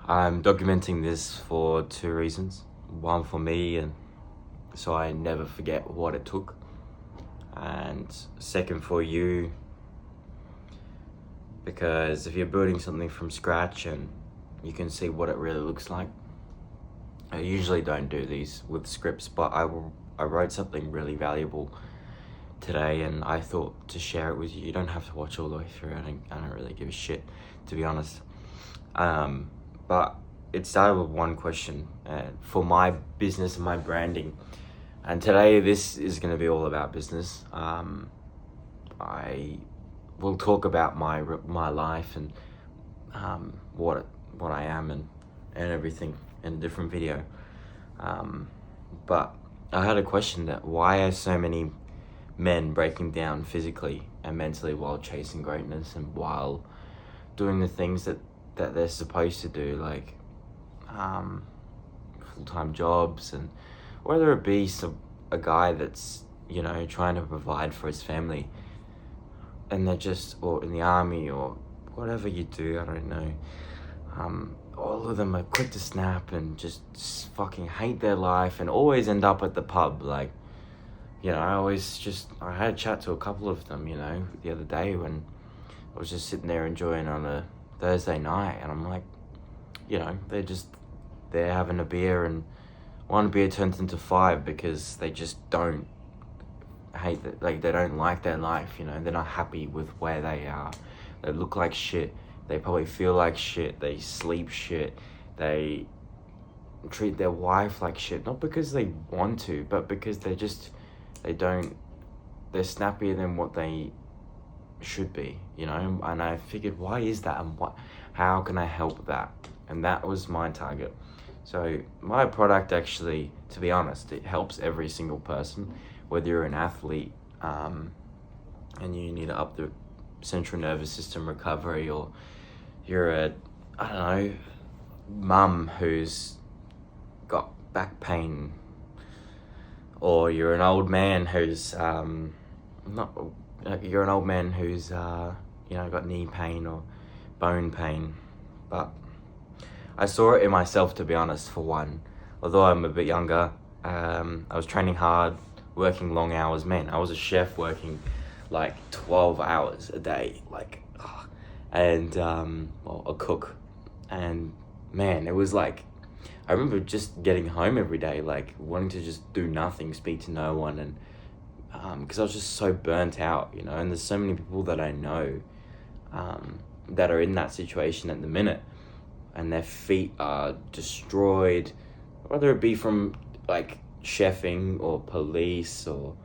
I'm documenting this for two reasons. One for me, and so I never forget what it took. And second for you, because if you're building something from scratch and you can see what it really looks like. I usually don't do these with scripts, but I wrote something really valuable today, and I thought to share it with you. You don't have to watch all the way through. I don't really give a shit, to be honest. But it started with one question for my business and my branding. And today this is going to be all about business. I will talk about my life and what I am and everything in a different video. But I had a question that why are so many men breaking down physically and mentally while chasing greatness and while doing the things that they're supposed to do, like full-time jobs, and whether it be a guy that's, you know, trying to provide for his family, and they're just, or in the army or whatever you do, I don't know, all of them are quick to snap and just fucking hate their life and always end up at the pub. Like, you know, I had a chat to a couple of them, you know, the other day when I was just sitting there enjoying on a Thursday night, and I'm like, you know, they're having a beer, and one beer turns into five because they just don't hate that, like, they don't like their life, you know, they're not happy with where they are. They look like shit. They probably feel like shit. They sleep shit. They treat their wife like shit. Not because they want to, but because they're snappier than what they should be, you know? And I figured, why is that? And how can I help that? And that was my target. So my product actually, to be honest, it helps every single person, whether you're an athlete, and you need to up the central nervous system recovery, or you're a, I don't know, mum who's got back pain, or you're an old man who's you're an old man who's got knee pain or bone pain. But I saw it in myself, to be honest. For one, although I'm a bit younger, I was training hard, working long hours. Man, I was a chef working like 12 hours a day, and a cook, and man, it was like, I remember just getting home every day, like wanting to just do nothing, speak to no one, and because I was just so burnt out, you know. And there's so many people that I know that are in that situation at the minute, and their feet are destroyed, whether it be from like chefing or police or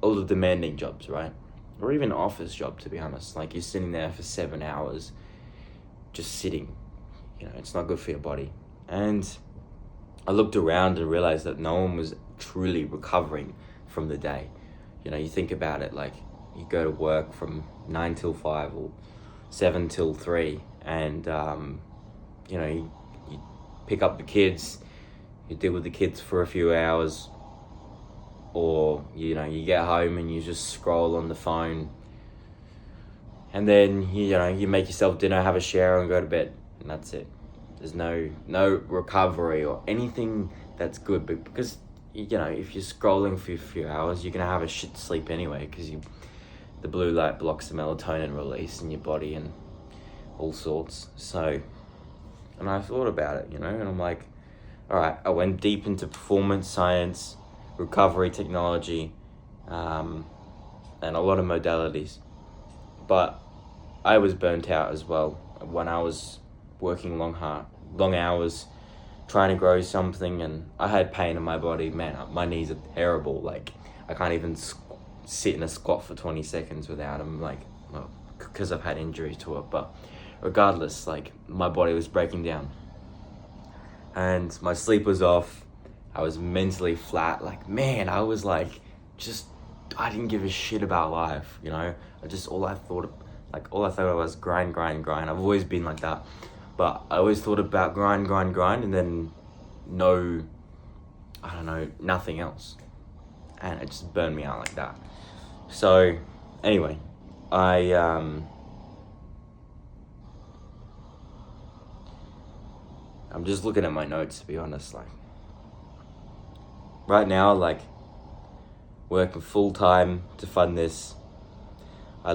all the demanding jobs, right? Or even office job, to be honest. Like, you're sitting there for 7 hours just sitting, you know, it's not good for your body. And I looked around and realized that no one was truly recovering from the day. You know, you think about it, like, you go to work from 9 till 5 or 7 till 3, and you pick up the kids, you deal with the kids for a few hours, or you get home and you just scroll on the phone, and then you make yourself dinner, have a shower, and go to bed, and that's it. There's no recovery or anything that's good, because if you're scrolling for a few hours, you're gonna have a shit sleep anyway, because the blue light blocks the melatonin release in your body and all sorts. So, and I thought about it, and I'm like, all right, I went deep into performance science, recovery technology, and a lot of modalities. But I was burnt out as well when I was working long hours, trying to grow something, and I had pain in my body. Man, my knees are terrible. Like, I can't even sit in a squat for 20 seconds without them, because I've had injuries to it. But regardless, like, my body was breaking down, and my sleep was off. I was mentally flat. Like, man, I was like, I didn't give a shit about life, all I thought was grind. I've always been like that, but I always thought about grind, and then nothing else. And it just burned me out like that. So anyway, I'm just looking at my notes, to be honest. Like, right now, like, working full time to fund this. I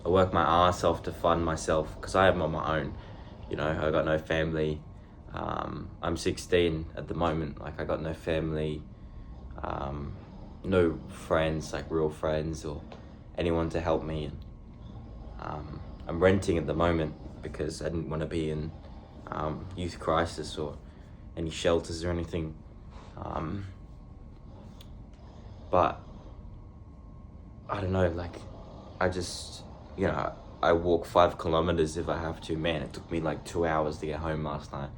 work my ass off to fund myself because I am on my own. You know, I got no family. I'm 16 at the moment. Like, I got no family, no friends, like real friends or anyone to help me. And I'm renting at the moment because I didn't want to be in youth crisis or any shelters or anything. But I don't know, like, I just, you know, I walk 5 kilometers if I have to. Man, it took me like 2 hours to get home last night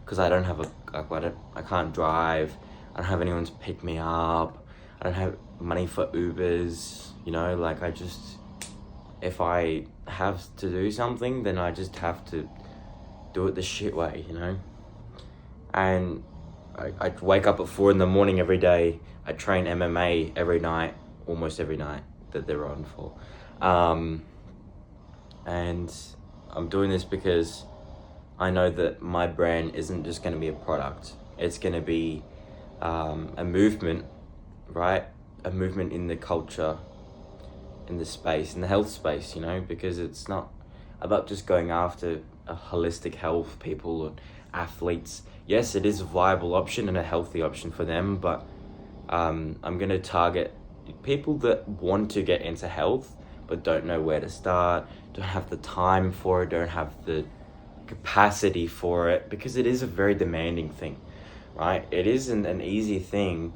because I don't have I can't drive. I don't have anyone to pick me up. I don't have money for Ubers, you know, like, if I have to do something, then I just have to do it the shit way, you know? And I wake up at 4 in the morning every day. I train MMA every night, almost every night that they're on for. And I'm doing this because I know that my brand isn't just going to be a product. It's going to be a movement, right? A movement in the culture, in the space, in the health space, you know, because it's not about just going after a holistic health people or athletes. Yes, it is a viable option and a healthy option for them, but I'm going to target people that want to get into health but don't know where to start, don't have the time for it, don't have the capacity for it, because it is a very demanding thing, right? It isn't an easy thing.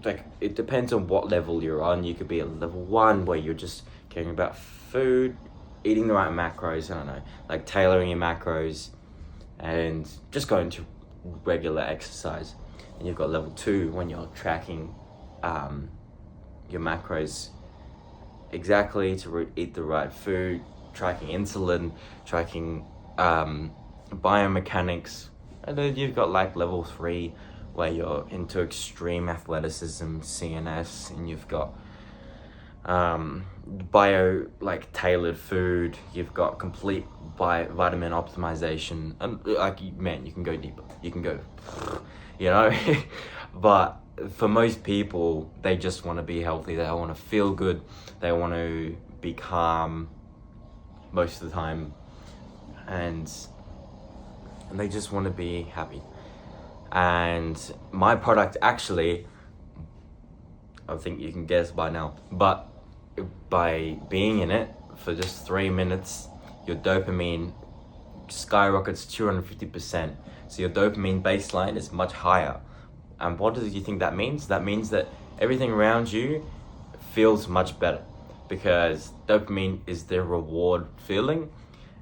Like, it depends on what level you're on. You could be at level 1 where you're just caring about food, eating the right macros, I don't know, like tailoring your macros and just going to regular exercise. And you've got level 2 when you're tracking your macros exactly to eat the right food, tracking insulin, tracking biomechanics. And then you've got like level 3 where you're into extreme athleticism, CNS, and you've got like tailored food. You've got complete vitamin optimization, and like, man, you can go deeper. You can go, you know. But for most people, they just want to be healthy. They want to feel good. They want to be calm most of the time, and they just want to be happy. And my product, actually, I think you can guess by now, but by being in it for just 3 minutes, your dopamine skyrockets 250%. So your dopamine baseline is much higher. And what do you think that means? That means that everything around you feels much better, because dopamine is the reward feeling.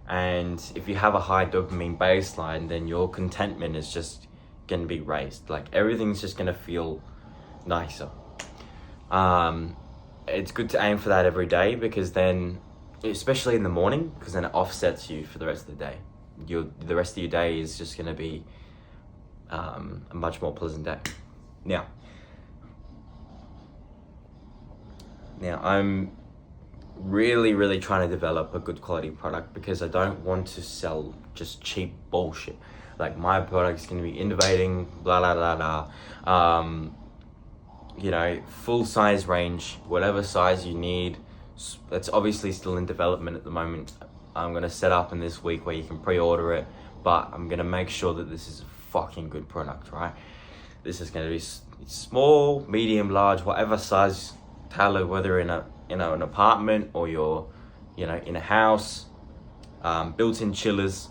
And if you have a high dopamine baseline, then your contentment is just going to be raised. Like, everything's just going to feel nicer. It's good to aim for that every day, because then, especially in the morning, because then it offsets you for the rest of the day. The rest of your day is just going to be a much more pleasant day. Now I'm really trying to develop a good quality product, because I don't want to sell just cheap bullshit. Like, my product's going to be innovating, blah blah blah blah. You know, full size range, whatever size you need. It's obviously still in development at the moment. I'm going to set up in this week where you can pre-order it, but I'm going to make sure that this is a fucking good product, right? This is going to be small, medium, large, whatever size, tailored, whether in an apartment or you're, you know, in a house. Built-in chillers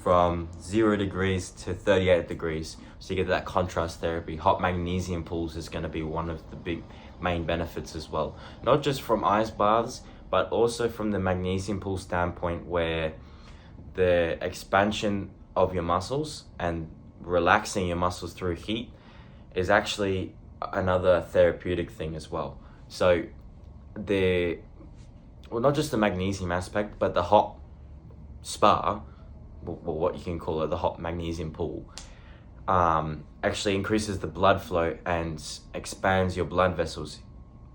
from 0 degrees to 38 degrees. So you get that contrast therapy. Hot magnesium pools is going to be one of the big main benefits as well. Not just from ice baths, but also from the magnesium pool standpoint, where the expansion of your muscles and relaxing your muscles through heat is actually another therapeutic thing as well. So not just the magnesium aspect, but the hot spa, well, what you can call it, the hot magnesium pool, actually increases the blood flow and expands your blood vessels,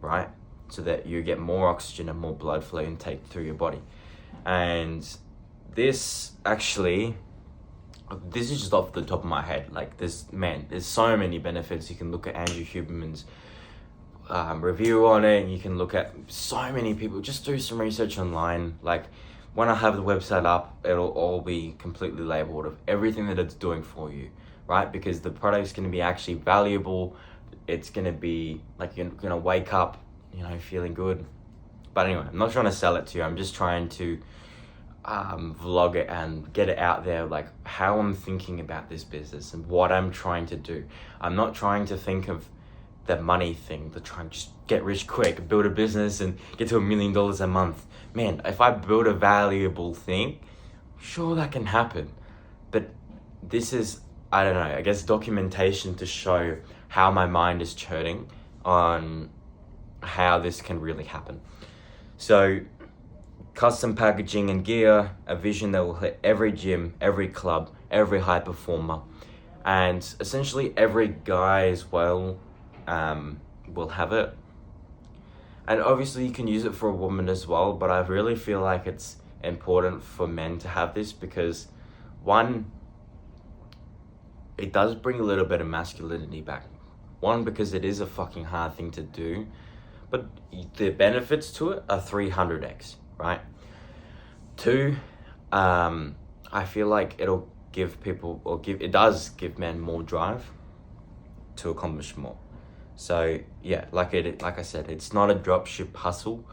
right? So that you get more oxygen and more blood flow intake through your body. And this actually, this is just off the top of my head. Like there's so many benefits. You can look at Andrew Huberman's review on it. You can look at so many people. Just do some research online. Like when I have the website up, it'll all be completely labeled of everything that it's doing for you, right? Because the product's going to be actually valuable. It's going to be like you're going to wake up, feeling good. But anyway, I'm not trying to sell it to you. I'm just trying to vlog it and get it out there, like how I'm thinking about this business and what I'm trying to do. I'm not trying to think of the money thing, to try and just get rich quick, build a business and get to $1 million a month. Man, if I build a valuable thing, sure, that can happen. But this is, I don't know, I guess documentation to show how my mind is churning on how this can really happen. So custom packaging and gear, a vision that will hit every gym, every club, every high performer, and essentially every guy as well will have it. And obviously you can use it for a woman as well, but I really feel like it's important for men to have this because, one, it does bring a little bit of masculinity back. One, because it is a fucking hard thing to do, but the benefits to it are 300x, right? Two, I feel like it'll give people, it does give men more drive to accomplish more. So yeah, like I said, it's not a dropship hustle.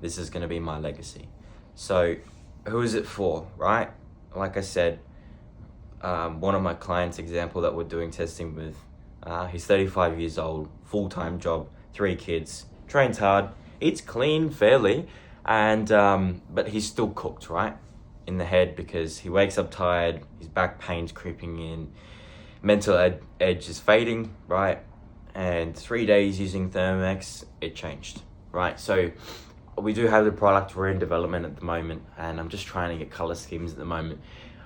This is going to be my legacy. So who is it for, right? Like I said, one of my clients example that we're doing testing with, he's 35 years old, full-time job, 3 kids, trains hard, eats clean fairly, and but he's still cooked, right? In the head, because he wakes up tired, his back pain's creeping in, mental edge is fading, right? And 3 days using THERM-X, it changed, right? So we do have the product, we're in development at the moment, and I'm just trying to get color schemes at the moment.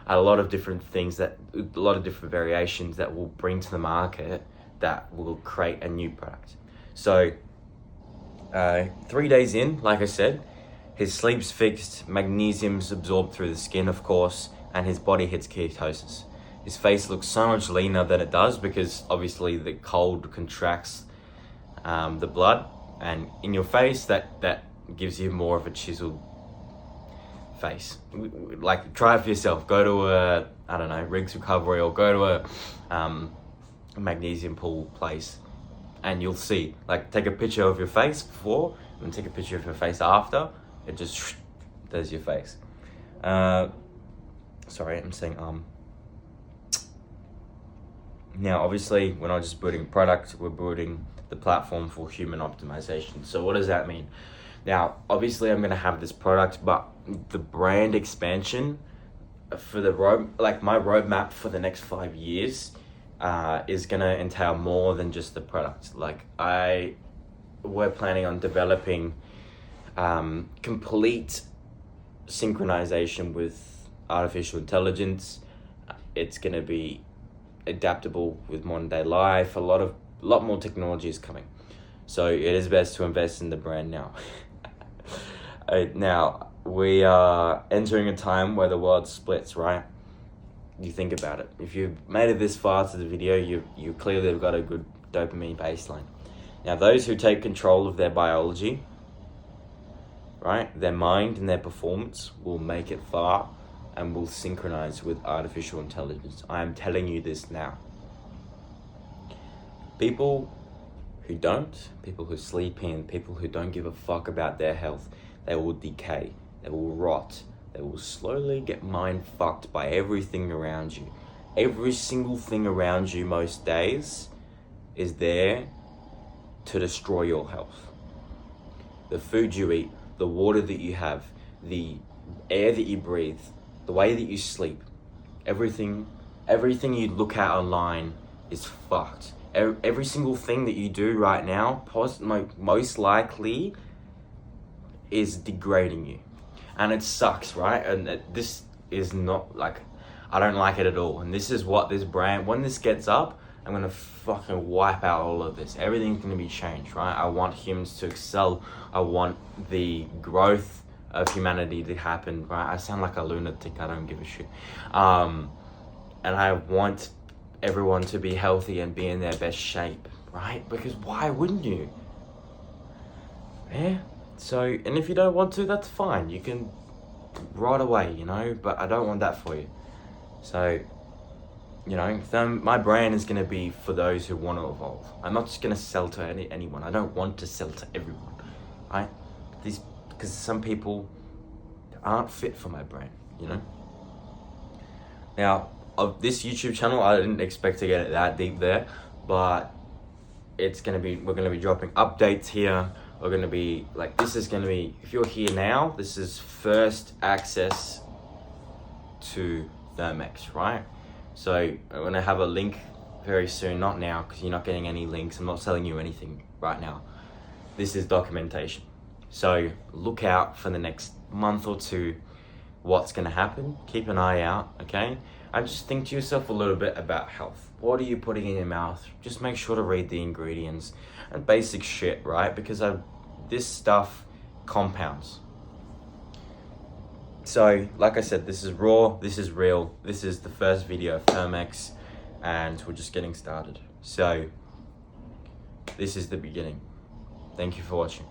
A lot of different things a lot of different variations that we'll bring to the market that will create a new product. So 3 days in, like I said, his sleep's fixed, magnesium's absorbed through the skin, of course, and his body hits ketosis. His face looks so much leaner than it does because obviously the cold contracts the blood, and in your face that gives you more of a chiseled face. Like, try it for yourself. Go to a Riggs Recovery, or go to a magnesium pool place, and you'll see. Like, take a picture of your face before and take a picture of your face after. It just there's your face. Sorry, I'm saying Now, obviously, we're not just building a product, we're building the platform for human optimization. So what does that mean? Now, obviously, I'm going to have this product, but the brand expansion for my roadmap for the next 5 years is going to entail more than just the product. Like, we're planning on developing complete synchronization with artificial intelligence. It's going to be adaptable with modern day life. A lot more technology is coming, so it is best to invest in the brand now. Now we are entering a time where the world splits, right? You think about it. If you've made it this far to the video, you clearly have got a good dopamine baseline. Now, those who take control of their biology, right, their mind and their performance, will make it far and will synchronize with artificial intelligence. I am telling you this now. People who don't, people who sleep in, people who don't give a fuck about their health, they will decay, they will rot, they will slowly get mind fucked by everything around you. Every single thing around you most days is there to destroy your health. The food you eat, the water that you have, the air that you breathe, the way that you sleep, everything you look at online is fucked. Every single thing that you do right now, most likely, is degrading you. And it sucks, right? And this is not, like, I don't like it at all. And this is what this brand, when this gets up, I'm gonna fucking wipe out all of this. Everything's gonna be changed, right? I want humans to excel. I want the growth of humanity to happen, right? I sound like a lunatic, I don't give a shit. And I want everyone to be healthy and be in their best shape, right? Because why wouldn't you? Yeah? So, and if you don't want to, that's fine. You can right away, you know, but I don't want that for you. So, you know, my brand is going to be for those who want to evolve. I'm not just going to sell to anyone. I don't want to sell to everyone, right? Because some people aren't fit for my brand, you know? Now, of this YouTube channel, I didn't expect to get it that deep there, but we're going to be dropping updates here. We're going to be, like, this is going to be, if you're here now, this is first access to THERM-X, right? So I'm going to have a link very soon, not now, because you're not getting any links. I'm not selling you anything right now. This is documentation. So look out for the next month or two, what's going to happen. Keep an eye out, okay? And just think to yourself a little bit about health. What are you putting in your mouth? Just make sure to read the ingredients and basic shit, right? Because this stuff compounds. So, like I said, this is raw, this is real, this is the first video of THERM-X, and we're just getting started. So, this is the beginning. Thank you for watching.